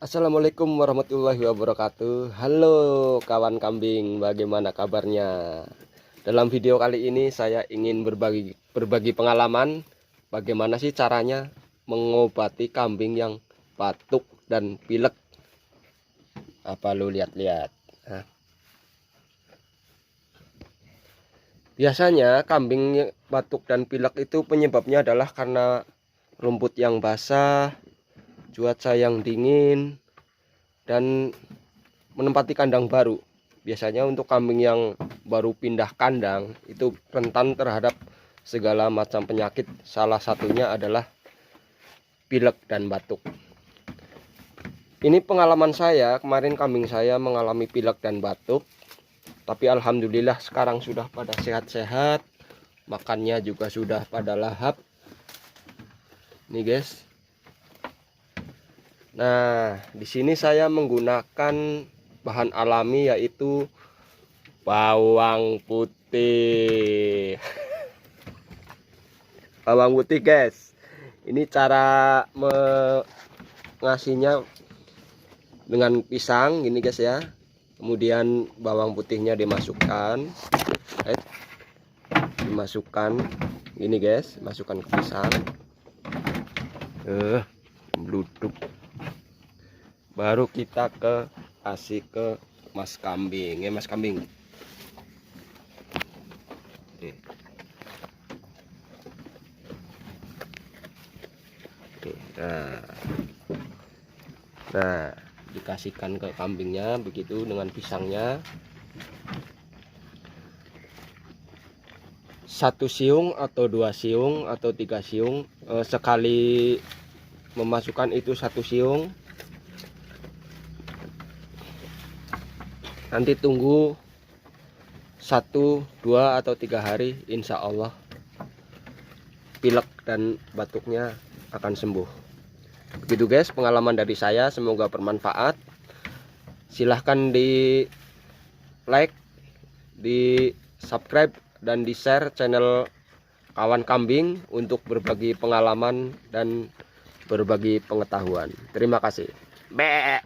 Assalamualaikum warahmatullahi wabarakatuh. Halo kawan kambing, bagaimana kabarnya? Dalam video kali ini saya ingin berbagi pengalaman bagaimana sih caranya mengobati kambing yang batuk dan pilek. Apa lu lihat-lihat? Nah, biasanya kambing batuk dan pilek itu penyebabnya adalah karena rumput yang basah, cuaca yang dingin, dan menempati kandang baru. Biasanya untuk kambing yang baru pindah kandang itu rentan terhadap segala macam penyakit. Salah satunya adalah pilek dan batuk. Ini pengalaman saya, kemarin kambing saya mengalami pilek dan batuk. Tapi alhamdulillah sekarang sudah pada sehat-sehat. Makannya juga sudah pada lahap. Nih guys. Nah, di sini saya menggunakan bahan alami yaitu bawang putih. Bawang putih, guys. Ini cara mengasihnya dengan pisang gini, guys ya. Kemudian bawang putihnya dimasukkan. Dimasukkan gini, guys, masukkan ke pisang. Bluduk. Baru kita kasih ke mas kambing, ya mas kambing. Oke. Oke, nah dikasihkan ke kambingnya begitu dengan pisangnya. 1 siung atau 2 siung atau 3 siung, sekali memasukkan itu 1 siung. Nanti tunggu 1, 2 atau 3 hari, insya Allah pilek dan batuknya akan sembuh. Begitu guys pengalaman dari saya, semoga bermanfaat. Silahkan di like, di subscribe, dan di share channel kawan kambing untuk berbagi pengalaman dan berbagi pengetahuan. Terima kasih. Be.